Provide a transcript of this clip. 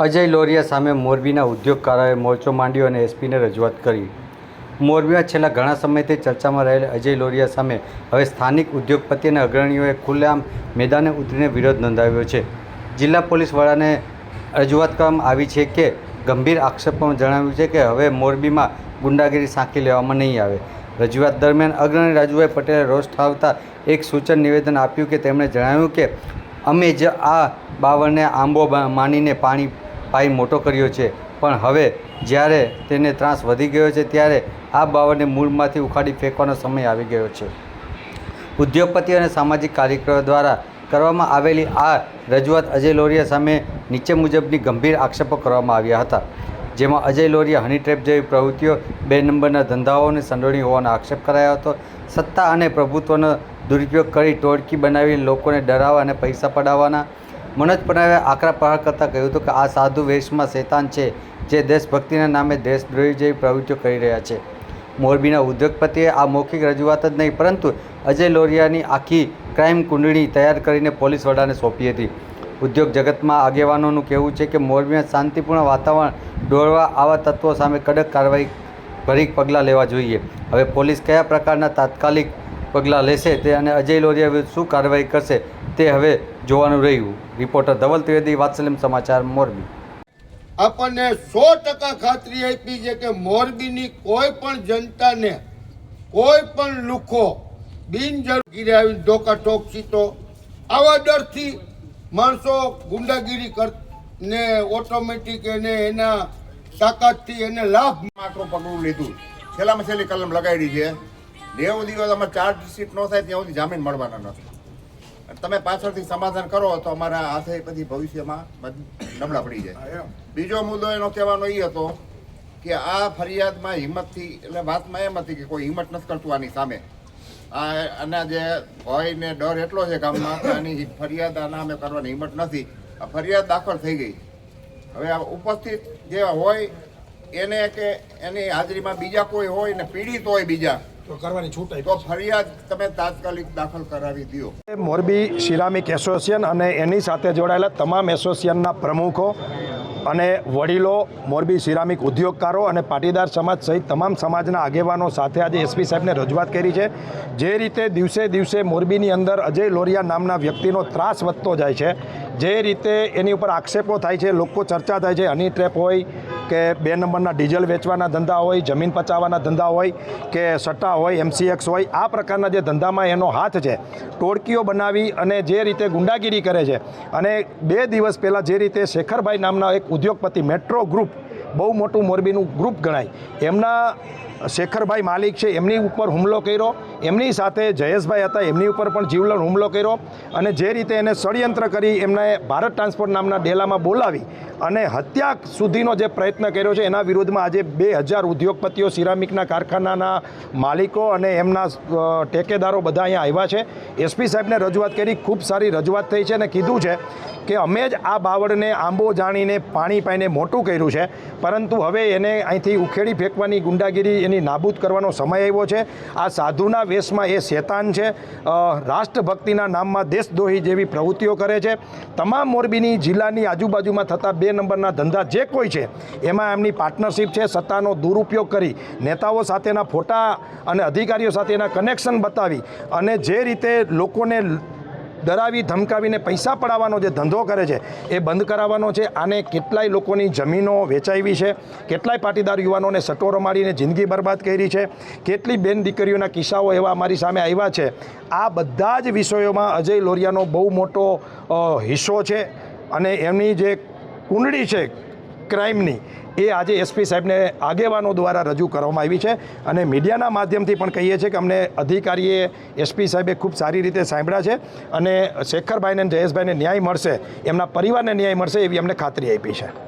અજય લોરિયા સામે મોરબીના ઉદ્યોગકારોએ મોરચો માંડ્યો અને એસપીને રજૂઆત કરી। મોરબીમાં છેલ્લા ઘણા સમયથી ચર્ચામાં રહેલા અજય લોરિયા સામે હવે સ્થાનિક ઉદ્યોગપતિ અને અગ્રણીઓએ ખુલ્લેઆમ મેદાને ઉતરીને વિરોધ નોંધાવ્યો છે। જિલ્લા પોલીસ વડાને રજૂઆત કરવામાં આવી છે કે ગંભીર આક્ષેપોમાં જણાવ્યું છે કે હવે મોરબીમાં ગુંડાગીરી સાંખી લેવામાં નહીં આવે। રજૂઆત દરમિયાન અગ્રણી રાજુભાઈ પટેલે રોષ ઠાલવતા એક સૂચન નિવેદન આપ્યું કે તેમણે જણાવ્યું કે અમે જ આ બાવળને આંબો માનીને પાણી પાઈ મોટો કર્યો છે, પણ હવે જ્યારે તેને ત્રાસ વધી ગયો છે ત્યારે આ બાવળને મૂળમાંથી ઉખાડી ફેંકવાનો સમય આવી ગયો છે। ઉદ્યોગપતિ અને સામાજિક કાર્યકરો દ્વારા કરવામાં આવેલી આ રજૂઆત અજય લોરિયા સામે નીચે મુજબની ગંભીર આક્ષેપો કરવામાં આવ્યા હતા, જેમાં અજય લોરિયા હની ટ્રેપ જેવી પ્રવૃત્તિઓ 2 નંબરના ધંધાઓને સંડોવણી હોવાનો આક્ષેપ કરાયો હતો। સત્તા અને પ્રભુત્વનો દુરુપયોગ કરી ટોળકી બનાવી લોકોને ડરાવવા અને પૈસા પડાવવાના મનોજ પનાવે આકરા પ્રહાર કરતાં કહ્યું હતું કે આ સાધુ વેશમાં શેતાન છે જે દેશભક્તિના નામે દેશદ્રોહી જેવી પ્રવૃત્તિઓ કરી રહ્યા છે। મોરબીના ઉદ્યોગપતિએ આ મૌખિક રજૂઆત જ નહીં પરંતુ અજય લોરિયાની આખી ક્રાઇમ કુંડળી તૈયાર કરીને પોલીસ વડાને સોંપી હતી। ઉદ્યોગ જગતમાં આગેવાનોનું કહેવું છે કે મોરબીમાં શાંતિપૂર્ણ વાતાવરણ દોરવા આવા તત્વો સામે કડક કાર્યવાહી ભરી પગલાં લેવા જોઈએ। હવે પોલીસ કયા પ્રકારના તાત્કાલિક પગલાં લેશે તે અને અજય લોરિયા વિરુદ્ધ શું કાર્યવાહી કરશે તે હવે જોવાનું રહ્યું। રિપોર્ટર ધવલ ત્રિવેદી, વાત્સલ્યમ સમાચાર, મોરબી। આપણને 100% ખાતરી આપી છે કે મોરબીની કોઈ પણ જનતાને કોઈ પણ લુખો બિનજરૂરી આવીને ધોકા ટોકશી તો આવા ડરથી માણસો ગુંડાગીરી ને ઓટોમેટિક એને એના તાકાતથી એને લાભ આકરું પગલું લીધું। છેલ્લામાં છેલ્લી કલમ લગાડી છે। 90 દિવસ અમારે ચાર્જશીટ ન થાય ત્યાં સુધી જામીન મળવાના નથી। તમે પાછળથી સમાધાન કરો તો અમારા હાથે પછી ભવિષ્યમાં નબળા પડી જાય। બીજો મુદ્દો એનો કહેવાનો એ હતો કે આ ફરિયાદમાં હિંમતથી એટલે વાતમાં એમ હતી કે કોઈ હિંમત નથી કરતું આની સામે। આના જે ભય ને ડર એટલો છે ગામમાં કે આની ફરિયાદ આના અમે કરવાની હિંમત નથી। આ ફરિયાદ દાખલ થઈ ગઈ। હવે આ ઉપસ્થિત જે હોય એને કે એની હાજરીમાં બીજા કોઈ હોય ને પીડિત હોય બીજા તો કરવાની છૂટ તો ફરિયાદ તમે તાત્કાલિક દાખલ કરાવી દો। મોરબી સિરામિક એસોસિએશન અને એની સાથે જોડાયેલા તમામ એસોસિએશનના પ્રમુખો અને વડીલો, મોરબી સિરામિક ઉદ્યોગકારો અને પાટીદાર સમાજ સહિત તમામ સમાજના આગેવાનો સાથે આજે એસપી સાહેબને રજૂઆત કરી છે। જે રીતે દિવસે દિવસે મોરબીની અંદર અજય લોરિયા નામના વ્યક્તિનો ત્રાસ વધતો જાય છે, જે રીતે એની ઉપર આક્ષેપો થાય છે, લોકો ચર્ચા થાય છે, હની ટ્રેપ હોય કે 2 નંબરના ડીઝલ વેચવાના ધંધા હોય, જમીન પચાવવાના ધંધા હોય કે સટ્ટા હોય, MCX હોય, આ પ્રકારના જે ધંધામાં એનો હાથ છે, ટોળકીઓ બનાવી અને જે રીતે ગુંડાગીરી કરે છે। અને 2 દિવસ પહેલાં જે રીતે શેખરભાઈ નામના એક ઉદ્યોગપતિ, મેટ્રો ગ્રુપ બહુ મોટું મોરબીનું ગ્રુપ ગણાય, એમના શેખરભાઈ માલિક છે, એમની ઉપર હુમલો કર્યો। એમની સાથે જયેશભાઈ હતા, એમની ઉપર પણ જીવલેણ હુમલો કર્યો અને જે રીતે એને ષડયંત્ર કરી એમને ભારત ટ્રાન્સપોર્ટ નામના ડેલામાં બોલાવી અને હત્યા સુધીનો જે પ્રયત્ન કર્યો છે, એના વિરુદ્ધમાં આજે 2000 ઉદ્યોગપતિઓ, સિરામિકના કારખાનાના માલિકો અને એમના ટેકેદારો બધા અહીંયા આવ્યા છે। એસપી સાહેબને રજૂઆત કરી, ખૂબ સારી રજૂઆત થઈ છે અને કીધું છે કે અમે જ આ બાવળને આંબો જાણીને પાણી પાઈને મોટું કર્યું છે, પરંતુ હવે એને અહીંથી ઉખેડી ફેંકવાની ગુંડાગીરી એની નાબૂદ કરવાનો સમય આવ્યો છે। આ સાધુના વેશમાં એ શેતાન છે, રાષ્ટ્રભક્તિના નામમાં દેશદ્રોહી જેવી પ્રવૃત્તિઓ કરે છે। તમામ મોરબીની જિલ્લાની આજુબાજુમાં થતા 2 નંબરના ધંધા જે કોઈ છે એમાં એમની પાર્ટનરશિપ છે। સત્તાનો દુરુપયોગ કરી નેતાઓ સાથેના ફોટા અને અધિકારીઓ સાથેના કનેક્શન બતાવી અને જે રીતે લોકોને ડરાવી ધમકાવીને પૈસા પડાવવાનો જે ધંધો કરે છે એ બંધ કરાવવાનો છે। આને કેટલાય લોકોની જમીનો વેચાવી છે, કેટલાય પાટીદાર યુવાનોને સટોરો મારીને જિંદગી બરબાદ કરી છે, કેટલી બેન દીકરીઓના કિસ્સાઓ એવા અમારી સામે આવ્યા છે। આ બધા જ વિષયોમાં અજય લોરિયાનો બહુ મોટો હિસ્સો છે અને એમની જે કુંડળી છે ક્રાઇમની એ આજે એસપી સાહેબને આગેવાનો દ્વારા રજૂ કરવામાં આવી છે અને મીડિયાના માધ્યમથી પણ કહીએ છીએ કે અમને અધિકારીએ, એસપી સાહેબે ખૂબ સારી રીતે સાંભળ્યા છે અને શેખરભાઈને અને જયેશભાઈને ન્યાય મળશે, એમના પરિવારને ન્યાય મળશે એવી અમને ખાતરી આપી છે।